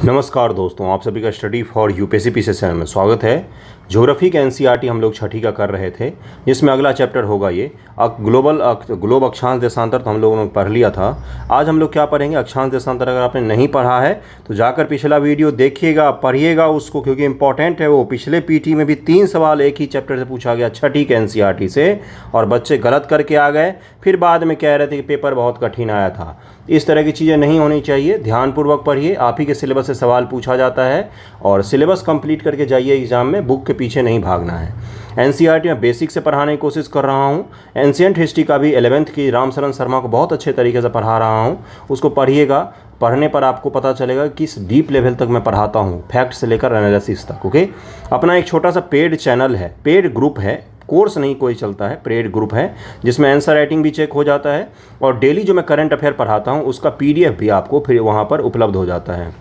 नमस्कार दोस्तों, आप सभी का study for UPSC PC channel में स्वागत है। ज्योग्राफी के एनसीईआरटी हम लोग छठी का कर रहे थे, जिसमें अगला चैप्टर होगा ये ग्लोब अक्षांश देशांतर। तो हम लोगों ने पढ़ लिया था। आज हम लोग क्या पढ़ेंगे? अक्षांश देशांतर। अगर आपने नहीं पढ़ा है तो जाकर पिछला वीडियो देखिएगा, पढ़िएगा उसको, क्योंकि इंपॉर्टेंट है वो। पिछले पीटी में भी 3 सवाल एक ही चैप्टर से पूछा गया, छठी के एनसीईआरटी से, और बच्चे गलत करके आ गए। फिर बाद में कह रहे थे कि पेपर बहुत कठिन आया था। इस तरह की चीज़ें नहीं होनी चाहिए। ध्यानपूर्वक पढ़िए, आप ही के सिलेबस से सवाल पूछा जाता है, और सिलेबस कंप्लीट करके जाइए एग्जाम में। बुक के पीछे नहीं भागना है। एनसीईआरटी में बेसिक से पढ़ाने की कोशिश कर रहा हूँ। एंशिएंट हिस्ट्री का भी 11th की रामशरण शर्मा को बहुत अच्छे तरीके से पढ़ा रहा हूँ, उसको पढ़िएगा। पढ़ने पर आपको पता चलेगा किस डीप लेवल तक मैं पढ़ाता हूँ, फैक्ट से लेकर एनालिसिस तक। ओके, अपना एक छोटा सा पेड चैनल है, पेड ग्रुप है, कोर्स नहीं कोई चलता है, पेड ग्रुप है, जिसमें आंसर राइटिंग भी चेक हो जाता है, और डेली जो मैं करंट अफेयर पढ़ाता हूँ उसका पीडीएफ भी आपको फिर वहाँ पर उपलब्ध हो जाता है।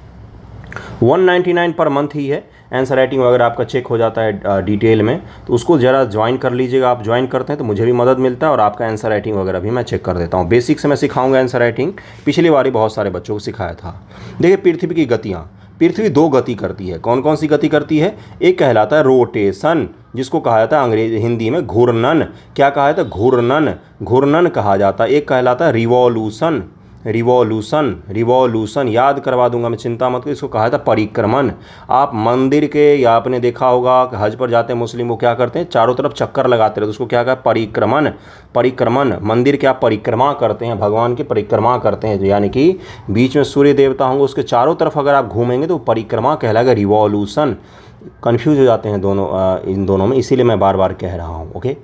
199 पर मंथ ही है। आंसर राइटिंग वगैरह आपका चेक हो जाता है डिटेल में, तो उसको ज़रा ज्वाइन कर लीजिएगा। आप ज्वाइन करते हैं तो मुझे भी मदद मिलता है, और आपका आंसर राइटिंग वगैरह भी मैं चेक कर देता हूँ। बेसिक से मैं सिखाऊंगा आंसर राइटिंग। पिछली बार ही बहुत सारे बच्चों को सिखाया था। देखिए, पृथ्वी की गतियाँ। पृथ्वी 2 गति करती है। कौन कौन सी गति करती है? एक कहलाता है रोटेशन, जिसको कहा जाता है हिंदी में घूर्णन। क्या कहा जाता है? घूर्णन, घूर्णन कहा जाता है। एक कहलाता है रिवॉल्यूशन, रिवॉल्यूशन याद करवा दूंगा मैं, चिंता मत करो। इसको कहा था परिक्रमण। आप मंदिर के, या आपने देखा होगा कि हज पर जाते हैं मुस्लिम, वो क्या करते हैं? चारों तरफ चक्कर लगाते रहते, तो उसको क्या कहा? परिक्रमण। परिक्रमण, मंदिर क्या परिक्रमा करते हैं, भगवान की परिक्रमा करते हैं, यानी कि बीच में सूर्य देवता होंगे, उसके चारों तरफ अगर आप घूमेंगे तो परिक्रमा कहलाएगा रिवॉल्यूशन। कन्फ्यूज हो जाते हैं दोनों, इन दोनों में, इसीलिए मैं बार बार कह रहा हूँ। ओके,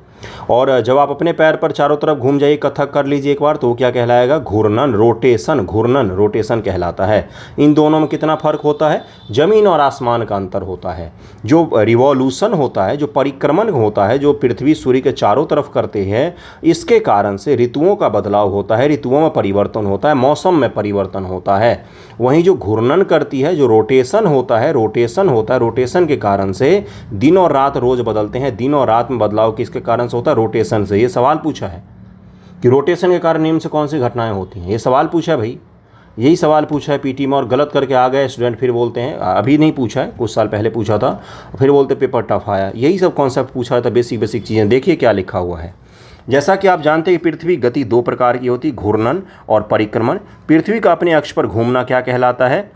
और जब आप अपने पैर पर चारों तरफ घूम जाइए, कथक कर लीजिए एक बार, तो वो क्या कहलाएगा? घूर्णन, रोटेशन। घूर्णन, रोटेशन कहलाता है। इन दोनों में कितना फर्क होता है? जमीन और आसमान का अंतर होता है। जो रिवॉल्यूशन होता है, जो परिक्रमण होता है, जो पृथ्वी सूर्य के चारों तरफ करते हैं, इसके कारण से ऋतुओं का बदलाव होता है, ऋतुओं में परिवर्तन होता है, मौसम में परिवर्तन होता है। वहीं जो घूर्णन करती है, जो रोटेशन होता है, रोटेशन के कारण से दिन और रात रोज बदलते हैं। दिन और रात में बदलाव किसके कारण से होता है? रोटेशन से। ये सवाल पूछा है कि रोटेशन के कारण निम्न से कौन सी घटनाएं होती हैं। ये सवाल पूछा है भाई, यही सवाल पूछा है पीटी में, और गलत करके आ गए स्टूडेंट। फिर बोलते हैं, अभी नहीं पूछा है, कुछ साल पहले पूछा था, फिर बोलते पेपर टफ आया। यही सब कॉन्सेप्ट पूछा था, बेसिक चीज़ें। देखिए क्या लिखा हुआ है। जैसा कि आप जानते हैं कि पृथ्वी गति 2 प्रकार की होती है, घूर्णन और परिक्रमण। पृथ्वी का अपने अक्ष पर घूमना क्या कहलाता है?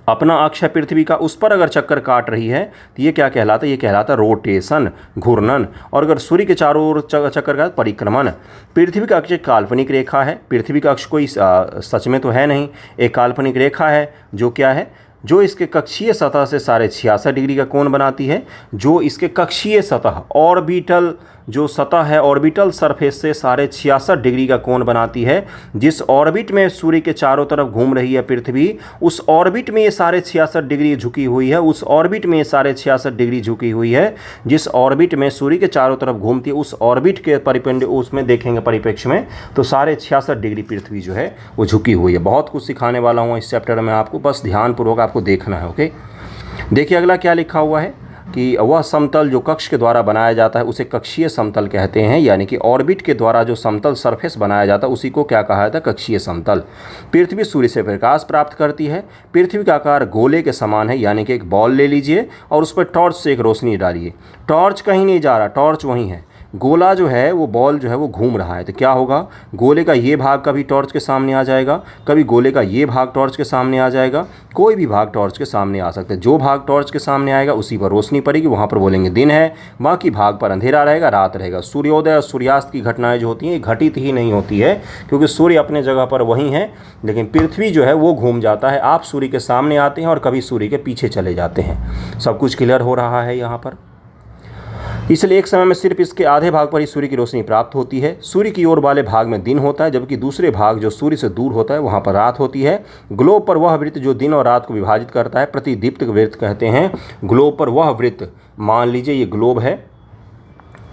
अपना अक्ष है पृथ्वी का, उस पर अगर चक्कर काट रही है तो ये क्या कहलाता है? ये कहलाता है रोटेशन, घूर्णन। और अगर सूर्य के चारों ओर चक्कर का, परिक्रमण। पृथ्वी का अक्ष एक काल्पनिक रेखा है। पृथ्वी का अक्ष कोई सच में तो है नहीं, एक काल्पनिक रेखा है, जो क्या है? जो इसके कक्षीय सतह से 66.5 डिग्री का कोण बनाती है। जो इसके कक्षीय सतह, ऑर्बिटल जो सतह है, ऑर्बिटल सरफेस से 66.5 डिग्री का कोण बनाती है। जिस ऑर्बिट में सूर्य के चारों तरफ घूम रही है पृथ्वी, उस ऑर्बिट में ये 66.5 डिग्री झुकी हुई है। उस ऑर्बिट में ये 66.5 डिग्री झुकी हुई है। जिस ऑर्बिट में सूर्य के चारों तरफ घूमती है, उस ऑर्बिट के उसमें देखेंगे परिप्रेक्ष्य में, तो 66.5 डिग्री पृथ्वी जो है वो झुकी हुई है। बहुत कुछ सिखाने वाला हूँ इस चैप्टर में आपको, बस ध्यानपूर्वक आपको देखना है। ओके, देखिए अगला क्या लिखा हुआ है कि वह समतल जो कक्ष के द्वारा बनाया जाता है उसे कक्षीय समतल कहते हैं। यानी कि ऑर्बिट के द्वारा जो समतल सरफेस बनाया जाता है उसी को क्या कहा जाता है? कक्षीय समतल। पृथ्वी सूर्य से प्रकाश प्राप्त करती है। पृथ्वी का आकार गोले के समान है, यानी कि एक बॉल ले लीजिए और उस पर टॉर्च से एक रोशनी डालिए। टॉर्च कहीं नहीं जा रहा, टॉर्च वहीं है। गोला जो है, वो बॉल जो है वो घूम रहा है, तो क्या होगा? गोले का ये भाग कभी टॉर्च के सामने आ जाएगा, कभी गोले का ये भाग टॉर्च के सामने आ जाएगा। कोई भी भाग टॉर्च के सामने आ सकता है। जो भाग टॉर्च के सामने आएगा उसी पर रोशनी पड़ेगी, वहाँ पर बोलेंगे दिन है। बाकी भाग पर अंधेरा रहेगा, रात रहेगा। सूर्योदय और सूर्यास्त की घटनाएं जो होती हैं, ये घटित ही नहीं होती है, क्योंकि सूर्य अपने जगह पर वहीं है, लेकिन पृथ्वी जो है वो घूम जाता है। आप सूर्य के सामने आते हैं और कभी सूर्य के पीछे चले जाते हैं। सब कुछ क्लियर हो रहा है यहाँ पर। इसलिए एक समय में सिर्फ इसके आधे भाग पर ही सूर्य की रोशनी प्राप्त होती है। सूर्य की ओर वाले भाग में दिन होता है, जबकि दूसरे भाग जो सूर्य से दूर होता है वहाँ पर रात होती है। ग्लोब पर वह वृत्त जो दिन और रात को विभाजित करता है प्रतिदीप्त वृत्त कहते हैं। ग्लोब पर वह वृत्त, मान लीजिए ये ग्लोब है,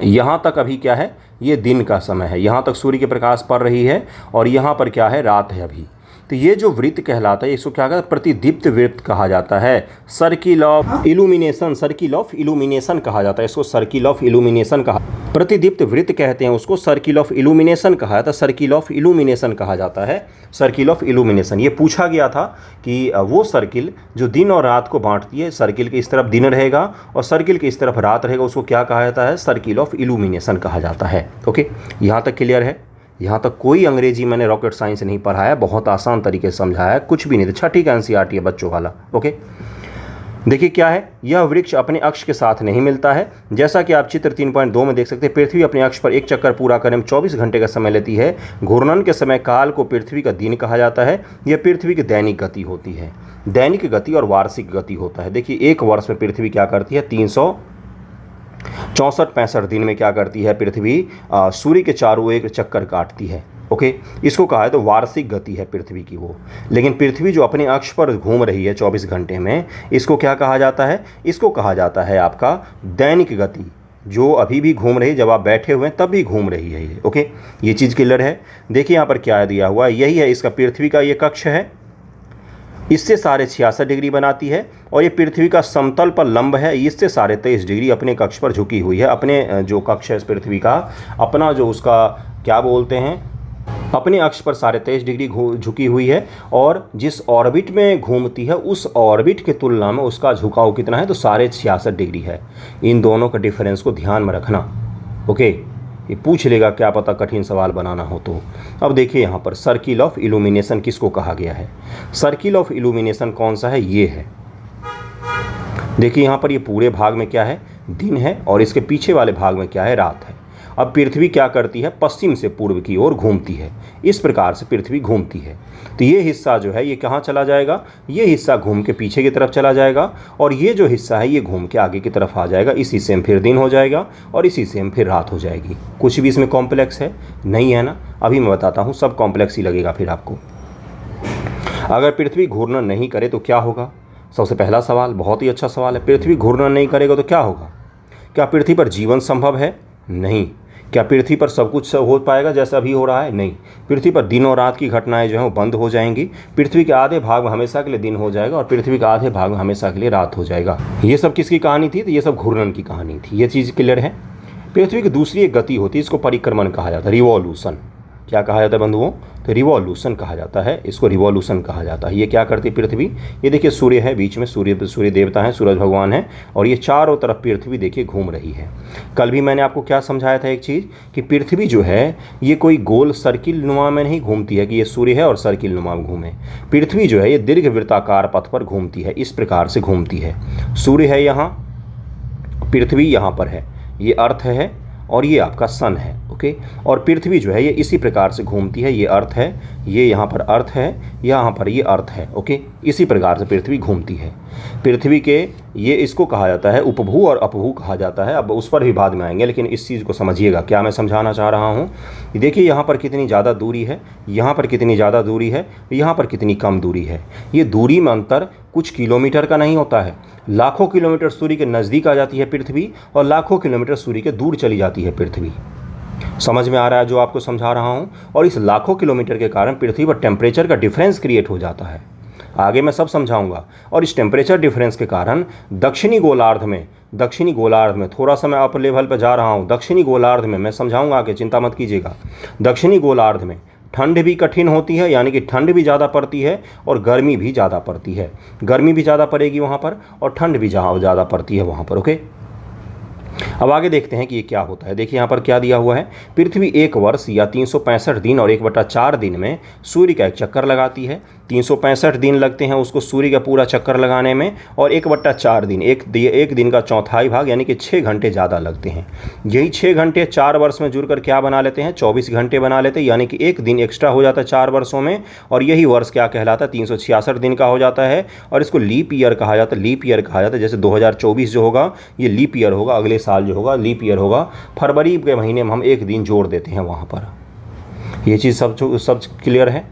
यहाँ तक अभी क्या है? ये दिन का समय है, यहाँ तक सूर्य के प्रकाश पड़ रही है, और यहाँ पर क्या है? रात है अभी। तो ये जो वृत्त कहलाता है इसको क्या कहता है, प्रतिदीप्त वृत्त कहा जाता है। Circle of illumination, circle of illumination कहा जाता है इसको, सर्किल ऑफ इल्यूमिनेशन कहा, प्रतिदीप्त वृत्त कहते हैं उसको, सर्किल ऑफ इल्यूमिनेशन कहा जाता है, सर्किल ऑफ इल्यूमिनेशन कहा जाता है, सर्किल ऑफ इल्यूमिनेशन। ये पूछा गया था कि वो सर्किल जो दिन और रात को बांटती है, सर्किल के इस तरफ दिन रहेगा और सर्किल के इस तरफ रात रहेगा, उसको क्या कहा जाता है, सर्किल ऑफ इल्यूमिनेशन कहा जाता है। ओके, यहाँ तक क्लियर है? यहाँ तक कोई अंग्रेजी मैंने रॉकेट साइंस नहीं पढ़ाया, बहुत आसान तरीके से समझाया है, कुछ भी नहीं था, छठी का एनसीईआरटी है बच्चों वाला। ओके, देखिए क्या है, यह वृक्ष अपने अक्ष के साथ नहीं मिलता है। जैसा कि आप चित्र 3.2 में देख सकते हैं, पृथ्वी अपने अक्ष पर एक चक्कर पूरा करने में 24 घंटे का समय लेती है। घूर्णन के समय काल को पृथ्वी का दिन कहा जाता है। यह पृथ्वी की दैनिक गति होती है। दैनिक गति और वार्षिक गति होता है। देखिए एक वर्ष में पृथ्वी क्या करती है, 364-65 दिन में क्या करती है पृथ्वी, सूर्य के चारों एक चक्कर काटती है। ओके, इसको कहा है तो वार्षिक गति है पृथ्वी की वो। लेकिन पृथ्वी जो अपने अक्ष पर घूम रही है 24 घंटे में, इसको क्या कहा जाता है, इसको कहा जाता है आपका दैनिक गति, जो अभी भी घूम रही है, जब आप बैठे हुए हैं तब भी घूम रही है ये। ओके, ये चीज़ क्लियर है? देखिए यहाँ पर क्या दिया हुआ है, यही है इसका पृथ्वी का ये कक्ष है, इससे 66.5 डिग्री बनाती है और ये पृथ्वी का समतल पर लंब है, इससे 23.5 डिग्री अपने कक्ष पर झुकी हुई है। अपने जो कक्ष है इस पृथ्वी का, अपना जो उसका क्या बोलते हैं, अपने अक्ष पर 23.5 डिग्री झुकी हुई है और जिस ऑर्बिट में घूमती है उस ऑर्बिट की तुलना में उसका झुकाव कितना है, तो 66.5 डिग्री है। इन दोनों का डिफरेंस को ध्यान में रखना। ओके, ये पूछ लेगा, क्या पता कठिन सवाल बनाना हो तो। अब देखिए यहाँ पर सर्किल ऑफ इल्यूमिनेशन किसको कहा गया है, सर्किल ऑफ इल्यूमिनेशन कौन सा है, ये है। देखिए यहाँ पर ये पूरे भाग में क्या है, दिन है और इसके पीछे वाले भाग में क्या है, रात है। अब पृथ्वी क्या करती है, पश्चिम से पूर्व की ओर घूमती है, इस प्रकार से पृथ्वी घूमती है। तो ये हिस्सा जो है ये कहाँ चला जाएगा, ये हिस्सा घूम के पीछे की तरफ चला जाएगा और ये जो हिस्सा है ये घूम के आगे की तरफ आ जाएगा। इस हिस्से में फिर दिन हो जाएगा और इस हिस्से में फिर रात हो जाएगी। कुछ भी इसमें कॉम्प्लेक्स है नहीं है ना, अभी मैं बताता हूँ, सब कॉम्प्लेक्स ही लगेगा फिर आपको। अगर पृथ्वी घूर्णन नहीं करे तो क्या होगा, सबसे पहला सवाल बहुत ही अच्छा सवाल है, पृथ्वी घूर्णन नहीं करेगा तो क्या होगा, क्या पृथ्वी पर जीवन संभव है, नहीं। क्या पृथ्वी पर सब कुछ हो पाएगा जैसा अभी हो रहा है, नहीं। पृथ्वी पर दिन और रात की घटनाएं जो हैं वो बंद हो जाएंगी। पृथ्वी के आधे भाग में हमेशा के लिए दिन हो जाएगा और पृथ्वी के आधे भाग में हमेशा के लिए रात हो जाएगा। ये सब किसकी कहानी थी, तो ये सब घूर्णन की कहानी थी। ये चीज़ क्लियर है? पृथ्वी की दूसरी एक गति होती है, इसको परिक्रमण कहा जाता है, रिवॉल्यूशन। क्या कहा जाता है बंधुओं, तो रिवॉल्यूशन कहा जाता है, इसको रिवॉल्यूशन कहा जाता है। ये क्या करती है पृथ्वी, ये देखिए सूर्य है बीच में, सूर्य देवता है, सूरज भगवान है और ये चारों तरफ पृथ्वी देखिए घूम रही है। कल भी मैंने आपको क्या समझाया था एक चीज़, कि पृथ्वी जो है ये कोई गोल सर्किल नुमा में नहीं घूमती है कि ये सूर्य है और सर्किल नुमा में घूमे। पृथ्वी जो है ये दीर्घ वृत्ताकार पथ पर घूमती है, इस प्रकार से घूमती है। सूर्य है यहाँ, पृथ्वी यहाँ पर है, ये अर्थ है और ये आपका सन है। ओके, और पृथ्वी जो है ये इसी प्रकार से घूमती है, ये अर्थ है, ये यहाँ पर अर्थ है, यहाँ पर ये अर्थ है। ओके, इसी प्रकार से पृथ्वी घूमती है। पृथ्वी के ये इसको कहा जाता है उपभू और अपभू कहा जाता है, अब उस पर भी बाद में आएंगे, लेकिन इस चीज़ को समझिएगा क्या मैं समझाना चाह रहा हूँ। देखिए यहाँ पर कितनी ज़्यादा दूरी है, यहाँ पर कितनी ज़्यादा दूरी है, यहाँ पर कितनी कम दूरी है। ये दूरी में अंतर कुछ किलोमीटर का नहीं होता है, लाखों किलोमीटर सूर्य के नज़दीक आ जाती है पृथ्वी और लाखों किलोमीटर सूर्य के दूर चली जाती है पृथ्वी। समझ में आ रहा है जो आपको समझा रहा हूँ? और इस लाखों किलोमीटर के कारण पृथ्वी पर टेम्परेचर का डिफरेंस क्रिएट हो जाता है, आगे मैं सब समझाऊंगा। और इस टेम्परेचर डिफरेंस के कारण दक्षिणी गोलार्ध में थोड़ा सा मैं अप लेवल पर जा रहा हूँ, दक्षिणी गोलार्ध में मैं समझाऊंगा आगे, चिंता मत कीजिएगा। दक्षिणी गोलार्ध में ठंड भी कठिन होती है, यानी कि ठंड भी ज़्यादा पड़ती है और गर्मी भी ज़्यादा पड़ती है। गर्मी भी ज़्यादा पड़ेगी वहाँ पर और ठंड भी ज़्यादा पड़ती है वहाँ पर। ओके, अब आगे देखते हैं कि ये क्या होता है। देखिए यहाँ पर क्या दिया हुआ है, पृथ्वी एक वर्ष या 365 दिन और 1/4 दिन में सूर्य का एक चक्कर लगाती है। 365 दिन लगते हैं उसको सूर्य का पूरा चक्कर लगाने में और 1/4 दिन, एक दिन का चौथाई भाग यानी कि 6 घंटे ज़्यादा लगते हैं। यही 6 घंटे 4 वर्ष में जुड़कर क्या बना लेते हैं, 24 घंटे बना लेते हैं, यानी कि एक दिन एक्स्ट्रा हो जाता है 4 वर्षों में और यही वर्ष क्या कहलाता है, 366 दिन का हो जाता है और इसको लीप ईयर कहा जाता है। लीप ईयर कहा जाता है, जैसे 2024 जो होगा ये लीप ईयर होगा, अगले साल जो होगा लीप ईयर होगा। फरवरी के महीने में हम एक दिन जोड़ देते हैं वहाँ पर। ये चीज़ सब क्लियर है,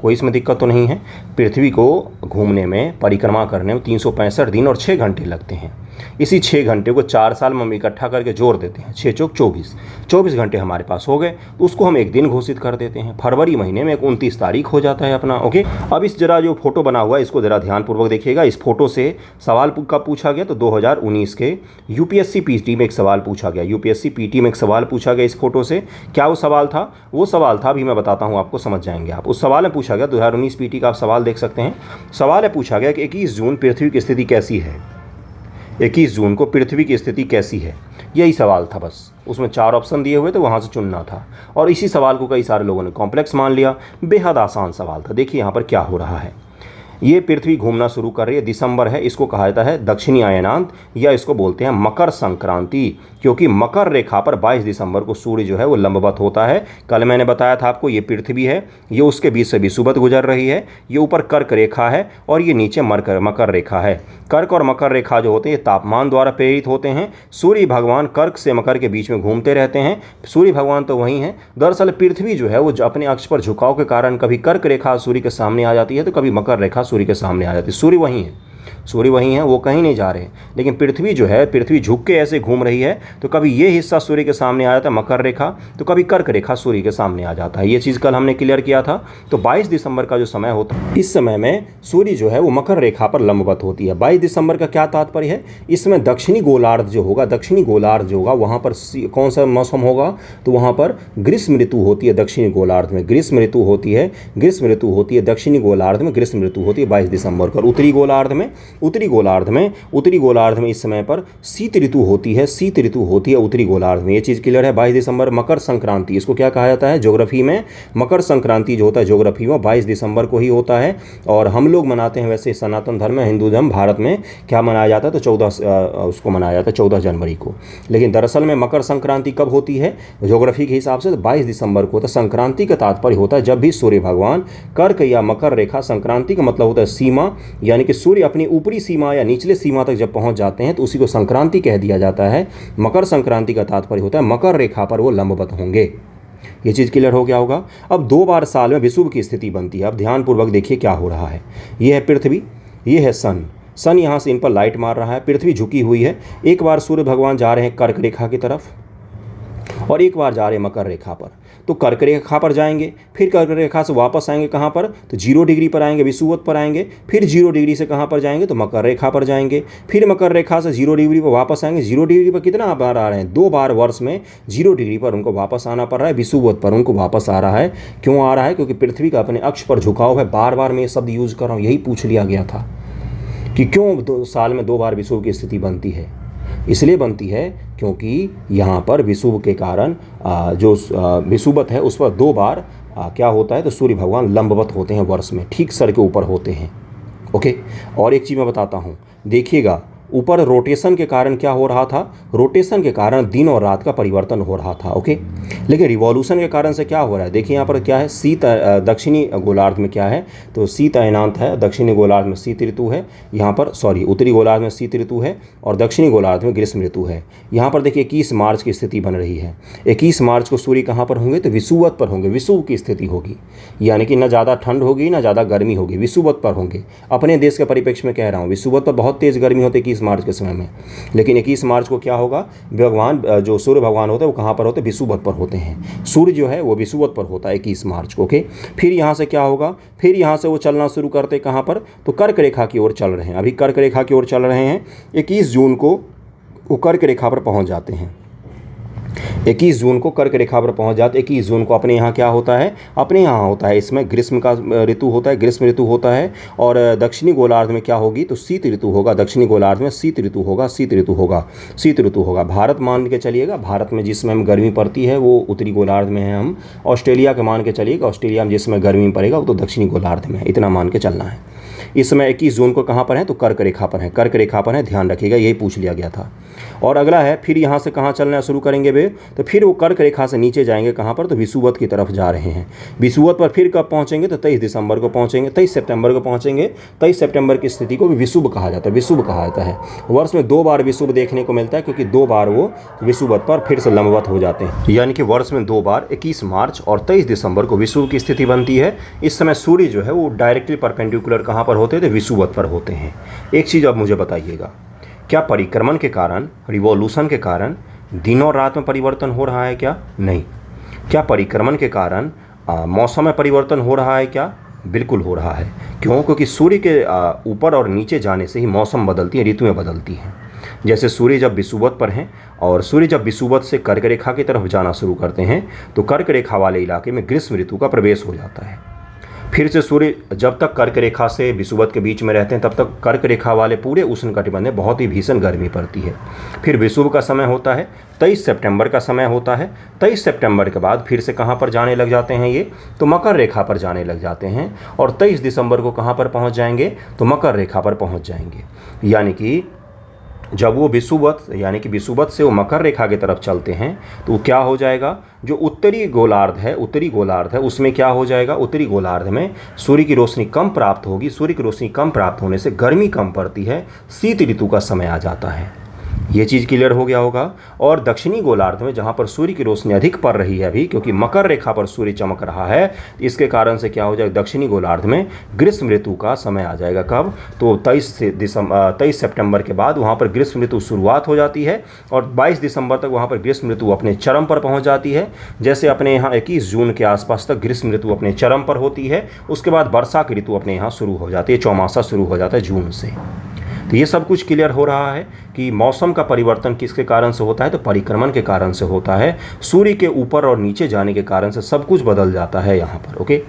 कोई इसमें दिक्कत तो नहीं है। पृथ्वी को घूमने में, परिक्रमा करने में 365 दिन और 6 घंटे लगते हैं। इसी 6 घंटे को 4 साल में हम इकट्ठा करके जोड़ देते हैं, 6 चौक 24, 24 घंटे हमारे पास हो गए, तो उसको हम एक दिन घोषित कर देते हैं। फरवरी महीने में 29 तारीख हो जाता है अपना। ओके, अब इस जरा जो फोटो बना हुआ है इसको जरा ध्यानपूर्वक देखिएगा। इस फोटो से सवाल कब पूछा गया, तो 2019 के यूपीएससी पीटी में एक सवाल पूछा गया, यूपीएससी पीटी में एक सवाल पूछा गया इस फोटो से। क्या वो सवाल था? वो सवाल था, अभी मैं बताता हूँ आपको, समझ जाएंगे आप। उस सवाल में पूछा गया 2019 पीटी का, आप सवाल देख सकते हैं। सवाल है पूछा गया कि 21 जून पृथ्वी की स्थिति कैसी है, 21 जून को पृथ्वी की स्थिति कैसी है, यही सवाल था बस। उसमें 4 ऑप्शन दिए हुए थे, वहाँ से चुनना था, और इसी सवाल को कई सारे लोगों ने कॉम्प्लेक्स मान लिया। बेहद आसान सवाल था। देखिए यहाँ पर क्या हो रहा है, ये पृथ्वी घूमना शुरू कर रही है, दिसंबर है, इसको कहा जाता है दक्षिणी अयनांत, या इसको बोलते हैं मकर संक्रांति, क्योंकि मकर रेखा पर 22 दिसंबर को सूर्य जो है वो लंबवत होता है। कल मैंने बताया था आपको, ये पृथ्वी है, ये उसके बीच से विषुवत गुजर रही है, ये ऊपर कर्क रेखा है और ये नीचे मकर रेखा है। कर्क और मकर रेखा जो होते हैं तापमान द्वारा प्रेरित होते हैं। सूर्य भगवान कर्क से मकर के बीच में घूमते रहते हैं। सूर्य भगवान तो वही हैं। दरअसल पृथ्वी जो है वो अपने अक्ष पर झुकाव के कारण कभी कर्क रेखा सूर्य के सामने आ जाती है, तो कभी मकर रेखा सूर्य के सामने आ जाती है। सूर्य वही है, सूर्य वही है, वो कहीं नहीं जा रहे। लेकिन पृथ्वी जो है, पृथ्वी झुक के ऐसे घूम रही है, तो कभी ये हिस्सा सूर्य के सामने आ जाता है मकर रेखा, तो कभी कर्क रेखा सूर्य के सामने आ जाता है। ये चीज़ कल हमने क्लियर किया था। तो 22 दिसंबर का जो समय होता है, इस समय में सूर्य जो है वो मकर रेखा पर लंबवत होती है। 22 दिसंबर का क्या तात्पर्य है? इसमें दक्षिणी गोलार्ध जो होगा, दक्षिणी गोलार्ध जो होगा वहाँ पर कौन सा मौसम होगा, तो वहाँ पर ग्रीष्म ऋतु होती है। दक्षिणी गोलार्ध में ग्रीष्म ऋतु होती है, ग्रीष्म ऋतु होती है, दक्षिणी गोलार्ध में ग्रीष्म ऋतु होती है 22 दिसंबर को। उत्तरी गोलार्ध में, उत्तरी गोलार्ध में इस समय पर शीत ऋतु होती है, शीत ऋतु होती है उत्तरी गोलार्ध में। ये चीज़ क्लियर है। 22 दिसंबर मकर संक्रांति, इसको क्या कहा जाता है ज्योग्राफी में? मकर संक्रांति जो होता है ज्योग्राफी में 22 दिसंबर को ही होता है। और हम लोग मनाते हैं वैसे सनातन धर्म में, हिंदू धर्म भारत में क्या मनाया जाता है, तो 14 उसको मनाया जाता है 14 जनवरी को। लेकिन दरअसल में मकर संक्रांति कब होती है ज्योग्राफी के हिसाब से? तो 22 दिसंबर को। तो संक्रांति का तात्पर्य होता है जब भी सूर्य भगवान कर्क या मकर रेखा, संक्रांति का मतलब होता है सीमा, यानी कि सूर्य अपनी ऊपरी सीमा या निचले सीमा तक जब पहुंच जाते हैं तो उसी को संक्रांति कह दिया जाता है। मकर संक्रांति का तात्पर्य होता है मकर रेखा पर वो लंबवत होंगे। ये चीज़ क्लियर हो गया होगा। अब 2 बार साल में विषुव की स्थिति बनती है। अब ध्यानपूर्वक देखिए क्या हो रहा है। ये है पृथ्वी, ये है सन, सन यहाँ से इन पर लाइट मार रहा है, पृथ्वी झुकी हुई है। एक बार सूर्य भगवान जा रहे हैं कर्क रेखा की तरफ और एक बार जा रहे हैं मकर रेखा पर। तो कर्क रेखा पर जाएंगे, फिर कर्क रेखा से वापस आएंगे कहाँ पर, तो 0 डिग्री पर आएंगे, विषुवत पर आएंगे। फिर 0 डिग्री से कहाँ पर जाएंगे, तो मकर रेखा पर जाएंगे। फिर मकर रेखा से 0 डिग्री पर वापस आएंगे। 0 डिग्री पर कितना बार आ रहे हैं? 2 बार वर्ष में 0 डिग्री पर उनको वापस आना पड़ रहा है, विषुवत पर उनको वापस आ रहा है। क्यों आ रहा है? क्योंकि पृथ्वी का अपने अक्ष पर झुकाव है। बार बार मैं ये शब्द यूज़ कर रहा हूँ, यही पूछ लिया गया था कि क्यों साल में 2 बार विषुव की स्थिति बनती है। इसलिए बनती है क्योंकि यहाँ पर विषुव के कारण जो विषुवत है उस पर 2 बार क्या होता है, तो सूर्य भगवान लंबवत होते हैं वर्ष में, ठीक सर के ऊपर होते हैं। ओके, और एक चीज़ मैं बताता हूँ, देखिएगा ऊपर रोटेशन के कारण क्या हो रहा था, रोटेशन के कारण दिन और रात का परिवर्तन हो रहा था। ओके, लेकिन रिवॉल्यूशन के कारण से क्या हो रहा है, देखिए यहाँ पर क्या है, शीत दक्षिणी गोलार्ध में क्या है, तो शीत अयनांत है, दक्षिणी गोलार्ध में शीत ऋतु है, यहाँ पर उत्तरी गोलार्ध में शीत ऋतु है और दक्षिणी गोलार्ध में ग्रीष्म ऋतु है। यहाँ पर देखिए 21 मार्च की स्थिति बन रही है। 21 मार्च को सूर्य कहाँ पर होंगे, तो विषुवत पर होंगे, विषुव की स्थिति होगी, यानी कि न ज़्यादा ठंड होगी ना ज़्यादा गर्मी होगी, विषुवत पर होंगे। अपने देश के परिप्रेक्ष्य में कह रहा हूँ, विषुवत पर बहुत तेज़ गर्मी होती है 21 मार्च के समय में, लेकिन 21 मार्च को क्या होगा, भगवान जो सूर्य भगवान होते हैं वो कहाँ पर होते हैं, विषुवत पर होते हैं। सूर्य जो है वो विषुवत पर होता है 21 मार्च को। ओके, फिर यहाँ से क्या होगा, फिर यहाँ से वो चलना शुरू करते हैं कहाँ पर, तो कर्क रेखा की ओर चल रहे हैं, अभी कर्क रेखा की ओर चल रहे हैं। 21 जून को वो कर्क रेखा पर पहुँच जाते हैं, 21 जून को कर्क रेखा पर पहुंच जाते। 21 जून को अपने यहाँ क्या होता है, अपने यहाँ होता है, इसमें ग्रीष्म का ऋतु होता है, ग्रीष्म ऋतु होता है। और दक्षिणी गोलार्ध में क्या होगी, तो शीत ऋतु होगा, दक्षिणी गोलार्ध में शीत ऋतु होगा, शीत ऋतु होगा, शीत ऋतु होगा। भारत मान के चलिएगा, भारत में जिसमें हम गर्मी पड़ती है वो उत्तरी गोलार्ध में है हम। ऑस्ट्रेलिया के मान के चलिएगा, ऑस्ट्रेलिया में जिसमें गर्मी पड़ेगा वो तो दक्षिणी गोलार्ध में है, इतना मान के चलना है। इस समय 21 जून को कहाँ पर है, तो कर्क रेखा पर है, कर्क रेखा पर है, ध्यान रखिएगा, यही पूछ लिया गया था। और अगला है, फिर यहाँ से कहाँ चलना शुरू करेंगे वे, तो फिर वो कर्क रेखा से नीचे जाएंगे कहाँ पर, तो विषुवत की तरफ जा रहे हैं। विषुवत पर फिर कब पहुँचेंगे, तो 23 दिसंबर को पहुँचेंगे, 23 सितंबर को पहुँचेंगे। 23 सितंबर की स्थिति को भी विषुव कहा जाता है, विषुव कहा जाता है। वर्ष में 2 बार विषुव देखने को मिलता है, क्योंकि 2 बार वो विषुवत पर फिर से लंबवत हो जाते हैं, यानी कि वर्ष में 2 बार 21 मार्च और 23 दिसंबर को विषुव की स्थिति बनती है। इस समय सूर्य जो है वो डायरेक्टली परपेंडिकुलर कहाँ पर होते हैं, तो विषुवत पर होते हैं। एक चीज़ अब मुझे बताइएगा, क्या परिक्रमण के कारण, रिवॉल्यूशन के कारण दिन और रात में परिवर्तन हो रहा है क्या? नहीं। क्या परिक्रमण के कारण मौसम में परिवर्तन हो रहा है क्या? बिल्कुल हो रहा है। क्यों? क्योंकि सूर्य के ऊपर और नीचे जाने से ही मौसम बदलती है, ऋतुएं बदलती हैं। जैसे सूर्य जब विषुवत पर हैं और सूर्य जब विषुवत से कर्क रेखा की तरफ जाना शुरू करते हैं तो कर्क रेखा वाले इलाके में ग्रीष्म ऋतु का प्रवेश हो जाता है। फिर से सूर्य जब तक कर्क रेखा से विषुवत के बीच में रहते हैं तब तक कर्क रेखा वाले पूरे उष्णकटिबंध में बहुत ही भीषण गर्मी पड़ती है। फिर विषुव का समय होता है 23 सितंबर का समय होता है। 23 सितंबर के बाद फिर से कहाँ पर जाने लग जाते हैं ये? तो मकर रेखा पर जाने लग जाते हैं और 23 दिसंबर को कहाँ पर पहुँच जाएंगे? तो मकर रेखा पर पहुँच जाएंगे। यानी कि जब वो विषुवत यानी कि विषुवत से वो मकर रेखा की तरफ चलते हैं तो वो क्या हो जाएगा? जो उत्तरी गोलार्ध है उसमें क्या हो जाएगा? उत्तरी गोलार्ध में सूर्य की रोशनी कम प्राप्त होगी। सूर्य की रोशनी कम प्राप्त होने से गर्मी कम पड़ती है, शीत ऋतु का समय आ जाता है। ये चीज़ क्लियर हो गया होगा। और दक्षिणी गोलार्ध में जहाँ पर सूर्य की रोशनी अधिक पड़ रही है अभी, क्योंकि मकर रेखा पर सूर्य चमक रहा है, इसके कारण से क्या हो जाएगा? दक्षिणी गोलार्ध में ग्रीष्म ऋतु का समय आ जाएगा। कब? तो 23 सितंबर के बाद वहाँ पर ग्रीष्म ऋतु शुरुआत हो जाती है और 22 दिसंबर तक वहाँ पर ग्रीष्म ऋतु अपने चरम पर पहुँच जाती है। जैसे अपने यहाँ 21 जून के आसपास तक ग्रीष्म ऋतु अपने चरम पर होती है, उसके बाद वर्षा की ऋतु अपने यहाँ शुरू हो जाती है, चौमासा शुरू हो जाता है जून से। तो ये सब कुछ क्लियर हो रहा है कि मौसम का परिवर्तन किसके कारण से होता है? तो परिक्रमण के कारण से होता है। सूर्य के ऊपर और नीचे जाने के कारण से सब कुछ बदल जाता है यहाँ पर। ओके,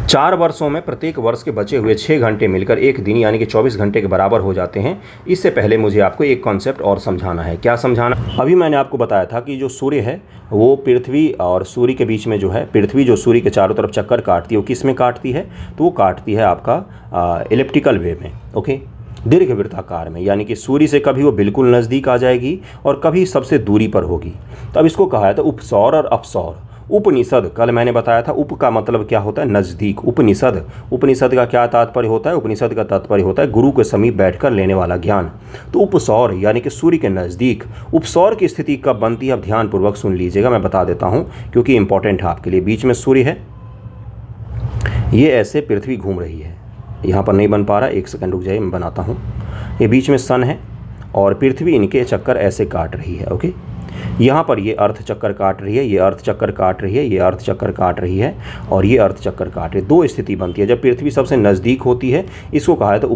4 वर्षों में प्रत्येक वर्ष के बचे हुए 6 घंटे मिलकर एक दिन यानी कि 24 घंटे के बराबर हो जाते हैं। इससे पहले मुझे आपको एक कॉन्सेप्ट और समझाना है। क्या समझाना? अभी मैंने आपको बताया था कि जो सूर्य है वो पृथ्वी और सूर्य के बीच में जो है, पृथ्वी जो सूर्य के चारों तरफ चक्कर काटती है वो किस में काटती है? तो वो काटती है आपका इलिप्टिकल वे में। ओके, दीर्घवृत्ताकार में, यानी कि सूर्य से कभी वो बिल्कुल नज़दीक आ जाएगी और कभी सबसे दूरी पर होगी। तो अब इसको कहा है तो उपसौर और अपसौर। उपनिषद, कल मैंने बताया था उप का मतलब क्या होता है? नज़दीक। उपनिषद का क्या तात्पर्य होता है? उपनिषद का तात्पर्य होता है गुरु के समीप बैठकर लेने वाला ज्ञान। तो उपसौर यानी कि सूर्य के नज़दीक। उपसौर की स्थिति कब बनती है? अब ध्यानपूर्वक सुन लीजिएगा, मैं बता देता हूँ क्योंकि इंपॉर्टेंट है आपके लिए। बीच में सूर्य है, ये ऐसे पृथ्वी घूम रही है, यहाँ पर नहीं बन पा रहा, एक सेकंड रुक जाइए, मैं बनाता हूँ। ये बीच में सन है और पृथ्वी इनके चक्कर ऐसे काट रही है। ओके, यहाँ पर ये अर्थ चक्कर काट रही है, ये अर्थ चक्कर काट रही है, ये अर्थ चक्कर काट रही है और ये अर्थ चक्कर काट रही है। 2 स्थिति बनती है जब पृथ्वी सबसे नज़दीक होती है। इसको कहा है तो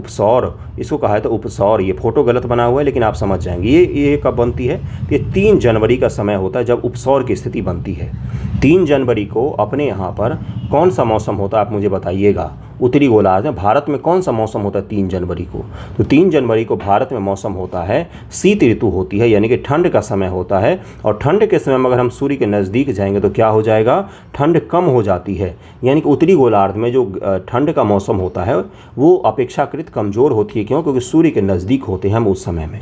उपसौर। ये फोटो गलत बना हुआ है लेकिन आप समझ जाएंगे। ये कब बनती है? ये 3 जनवरी का समय होता है जब उपसौर की स्थिति बनती है। 3 जनवरी को अपने यहाँ पर कौन सा मौसम होता है आप मुझे बताइएगा? उत्तरी गोलार्ध में भारत में कौन सा मौसम होता है 3 जनवरी को? तो 3 जनवरी को भारत में मौसम होता है, शीत ऋतु होती है, यानी कि ठंड का समय होता है। और ठंड के समय में अगर हम सूर्य के नज़दीक जाएंगे तो क्या हो जाएगा? ठंड कम हो जाती है। यानी कि उत्तरी गोलार्ध में जो ठंड का मौसम होता है वो अपेक्षाकृत कमज़ोर होती है। क्यों? क्योंकि सूर्य के नज़दीक होते हैं हम उस समय में।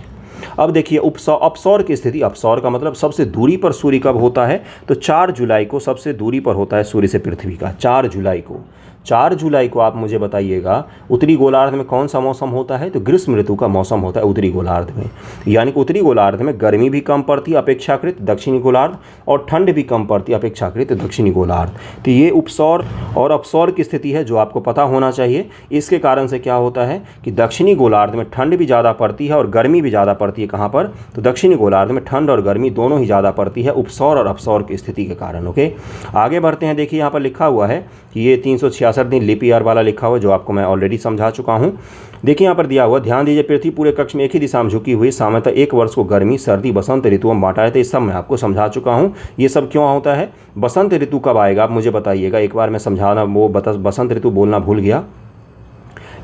अब देखिए अपसौर की स्थिति। अपसौर का मतलब सबसे दूरी पर सूर्य कब होता है? तो 4 जुलाई को सबसे दूरी पर होता है सूर्य से पृथ्वी का। 4 जुलाई को आप मुझे बताइएगा उत्तरी गोलार्ध में कौन सा मौसम होता है? तो ग्रीष्म ऋतु का मौसम होता है उत्तरी गोलार्ध में। यानी कि उत्तरी गोलार्ध में गर्मी भी कम पड़ती है अपेक्षाकृत दक्षिणी गोलार्ध, और ठंड भी कम पड़ती है अपेक्षाकृत दक्षिणी गोलार्ध। तो ये उपसौर और अपसौर की स्थिति है जो आपको पता होना चाहिए। इसके कारण से क्या होता है कि दक्षिणी गोलार्ध में ठंड भी ज़्यादा पड़ती है और गर्मी भी ज़्यादा पड़ती है। कहाँ पर? तो दक्षिणी गोलार्ध में ठंड और गर्मी दोनों ही ज़्यादा पड़ती है उपसौर और अपसौर की स्थिति के कारण। ओके, आगे बढ़ते हैं। देखिए यहाँ पर लिखा हुआ है कि ये 366 दिन लीप ईयर वाला लिखा हुआ है जो आपको मैं ऑलरेडी समझा चुका हूँ। देखिए यहाँ पर दिया हुआ, ध्यान दीजिए, पृथ्वी पूरे कक्ष में एक ही दिशा में झुकी हुई। सामान्यतः एक वर्ष को गर्मी, सर्दी, बसंत ऋतुओं में बांटा है। तो इस सब मैं आपको समझा चुका हूँ। ये सब क्यों होता है? बसंत ऋतु कब आएगा आप मुझे बताइएगा। एक बार मैं समझाना वो बसंत ऋतु बोलना भूल गया।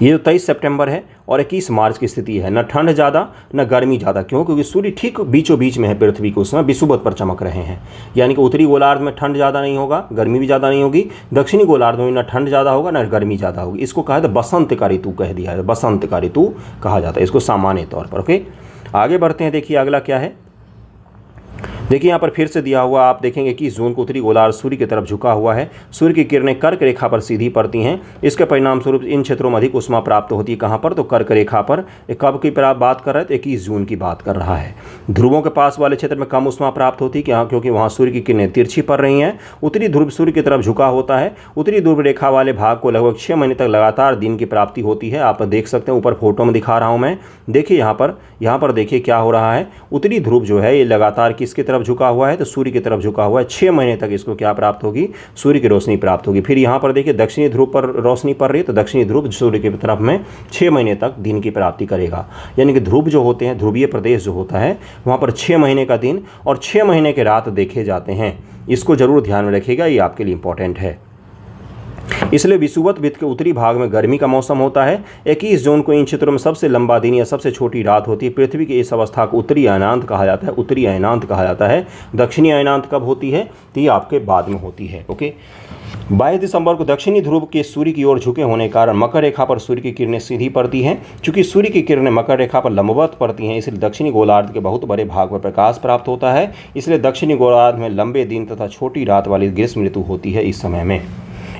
ये जो 23 सितंबर है और 21 मार्च की स्थिति है, न ठंड ज़्यादा न गर्मी ज़्यादा। क्यों? क्योंकि सूर्य ठीक बीचों बीच में है पृथ्वी को, उस समय विषुवत पर चमक रहे हैं। यानी कि उत्तरी गोलार्ध में ठंड ज़्यादा नहीं होगा, गर्मी भी ज़्यादा नहीं होगी। दक्षिणी गोलार्ध में न ठंड ज़्यादा होगा न गर्मी ज़्यादा होगी। इसको कहा था बसंत का ऋतु कह दिया है, बसंत का ऋतु कहा जाता है इसको सामान्य तौर पर। ओके, आगे बढ़ते हैं। देखिए अगला क्या है? देखिए यहाँ पर फिर से दिया हुआ आप देखेंगे कि जून को उत्तरी गोलार्ध सूर्य की तरफ झुका हुआ है। सूर्य की किरणें कर्क रेखा पर सीधी पड़ती हैं। इसके परिणाम स्वरूप इन क्षेत्रों में अधिक उष्मा प्राप्त होती है। कहाँ पर? तो कर्क रेखा पर। कब की बात कर रहा है? तो 21 जून की बात कर रहा है। ध्रुवों के पास वाले क्षेत्र में कम उष्मा प्राप्त होती है क्योंकि वहाँ सूर्य की किरणें तिरछी पड़ रही हैं। उत्तरी ध्रुव सूर्य की तरफ झुका होता है। उत्तरी ध्रुव रेखा वाले भाग को लगभग 6 महीने तक लगातार दिन की प्राप्ति होती है। आप देख सकते हैं, ऊपर फोटो में दिखा रहा हूँ मैं। देखिए यहाँ पर देखिए क्या हो रहा है। उत्तरी ध्रुव जो है ये लगातार किसकी तरफ झुका हुआ है? तो सूर्य की तरफ झुका हुआ है। 6 महीने तक इसको क्या प्राप्त होगी? सूर्य की रोशनी प्राप्त होगी। फिर यहाँ पर देखिए दक्षिणी ध्रुव पर रोशनी पड़ रही है, तो दक्षिणी ध्रुव सूर्य की तरफ में 6 महीने तक दिन की प्राप्ति करेगा। यानी कि ध्रुव जो होते हैं, ध्रुवीय प्रदेश जो होता है, वहाँ पर 6 महीने का दिन और 6 महीने के रात देखे जाते हैं। इसको जरूर ध्यान में रखिएगा, ये आपके लिए इंपॉर्टेंट है। इसलिए विषुवत के उत्तरी भाग में गर्मी का मौसम होता है। 21 जून को इन क्षेत्रों में सबसे लंबा दिन या सबसे छोटी रात होती है। पृथ्वी की इस अवस्था को उत्तरी अयनांत कहा जाता है। उत्तरी अयनांत कहा जाता है। दक्षिणी अयनांत कब होती है? तो ये आपके बाद में होती है। ओके, 22 दिसंबर को दक्षिणी ध्रुव के सूर्य की ओर झुके होने के कारण मकर रेखा पर सूर्य की किरणें सीधी पड़ती हैं। चूंकि सूर्य की किरणें मकर रेखा पर लंबवत पड़ती हैं, इसलिए दक्षिणी गोलार्ध के बहुत बड़े भाग में प्रकाश प्राप्त होता है। इसलिए दक्षिणी गोलार्ध में लंबे दिन तथा छोटी रात वाली ग्रीष्म ऋतु होती है इस समय में।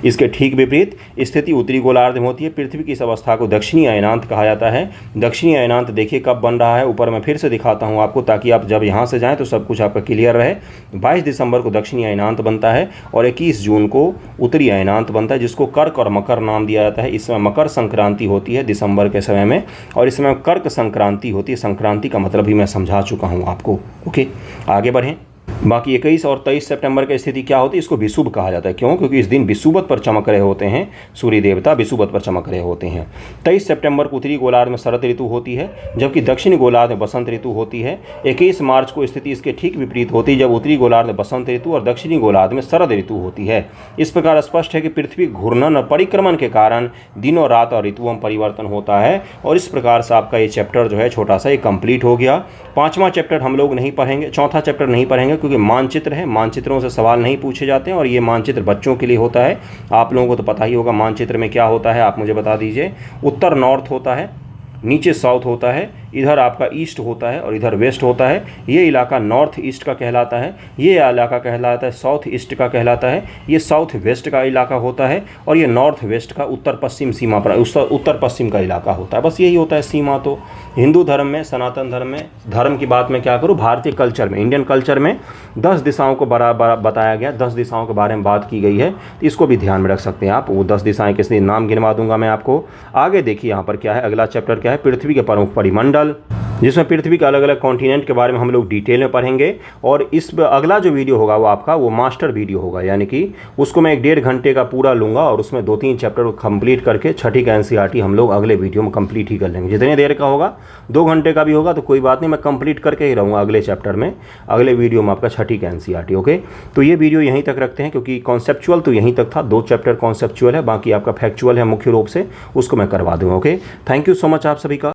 इसके ठीक विपरीत स्थिति उत्तरी गोलार्ध में होती है। पृथ्वी की इस अवस्था को दक्षिणी अयनांत कहा जाता है। दक्षिणी अयनांत देखिए कब बन रहा है, ऊपर मैं फिर से दिखाता हूं आपको, ताकि आप जब यहां से जाएं तो सब कुछ आपका क्लियर रहे। 22 दिसंबर को दक्षिणी अयनांत बनता है और 21 जून को उत्तरी अयनांत बनता है, जिसको कर्क और मकर नाम दिया जाता है। इस समय मकर संक्रांति होती है दिसंबर के समय में, और इस समय कर्क संक्रांति होती है। संक्रांति का मतलब भी मैं समझा चुका हूँ आपको। ओके, आगे बढ़ें। बाकी 21 और 23 सितंबर की स्थिति क्या होती है? इसको विषुव कहा जाता है। क्यों? क्योंकि इस दिन विषुवत पर चमक रहे होते हैं, सूर्य देवता विषुवत पर चमक रहे होते हैं। 23 सितंबर को उत्तरी गोलार्ध में शरद ऋतु होती है, जबकि दक्षिणी गोलार्ध में बसंत ऋतु होती है। 21 मार्च को स्थिति इसके ठीक विपरीत होती है, जब उत्तरी गोलार्ध में बसंत ऋतु और दक्षिणी गोलार्ध में शरद ऋतु होती है। इस प्रकार स्पष्ट है कि पृथ्वी घूर्णन और परिक्रमण के कारण दिन और रात और ऋतुओं में परिवर्तन होता है। और इस प्रकार से आपका ये चैप्टर जो है छोटा सा ये कंप्लीट हो गया। 5वां चैप्टर हम लोग नहीं पढ़ेंगे, 4था चैप्टर नहीं पढ़ेंगे, क्योंकि मानचित्र है। मानचित्रों से सवाल नहीं पूछे जाते हैं और ये मानचित्र बच्चों के लिए होता है। आप लोगों को तो पता ही होगा मानचित्र में क्या होता है, आप मुझे बता दीजिए। उत्तर नॉर्थ होता है, नीचे साउथ होता है, इधर आपका ईस्ट होता है और इधर वेस्ट होता है। ये इलाका नॉर्थ ईस्ट का कहलाता है, ये इलाका कहलाता है साउथ ईस्ट का कहलाता है, ये साउथ वेस्ट का इलाका होता है, और ये नॉर्थ वेस्ट का उत्तर पश्चिम सीमा पर उत्तर पश्चिम का इलाका होता है। बस यही होता है सीमा। तो हिंदू धर्म में, सनातन धर्म में, धर्म की बात मैं क्या करूँ, भारतीय कल्चर में, इंडियन कल्चर में 10 दिशाओं को बराबर बताया गया, 10 दिशाओं के बारे में बात की गई है। तो इसको भी ध्यान में रख सकते हैं आप। वो 10 दिशाएं किसी नाम गिनवा दूंगा मैं आपको। आगे देखिए यहाँ पर क्या है, अगला चैप्टर क्या है, पृथ्वी के प्रमुख परिमंडल, जिसमें पृथ्वी के अलग अलग कॉन्टिनेंट के बारे में हम लोग डिटेल में पढ़ेंगे। और इस अगला जो वीडियो होगा वो आपका वो मास्टर वीडियो होगा, यानी कि उसको मैं 1.5 घंटे का पूरा लूँगा और उसमें 2-3 चैप्टर कंप्लीट करके 6ठी का एनसीईआरटी हम लोग अगले वीडियो में कंप्लीट ही कर लेंगे। जितने देर का होगा, 2 घंटे का भी होगा तो कोई बात नहीं, मैं कंप्लीट करके ही रहूँगा अगले चैप्टर में, अगले वीडियो में आपका 6ठी का एनसीईआरटी। ओके, तो ये वीडियो यहीं तक रखते हैं, क्योंकि कॉन्सेप्चुअल तो यहीं तक था। 2 चैप्टर कॉन्सेप्चुअल है, बाकी आपका फैक्चुअल है मुख्य रूप से, उसको मैं करवा दूँगा। Okay, thank you so much आप सभी का।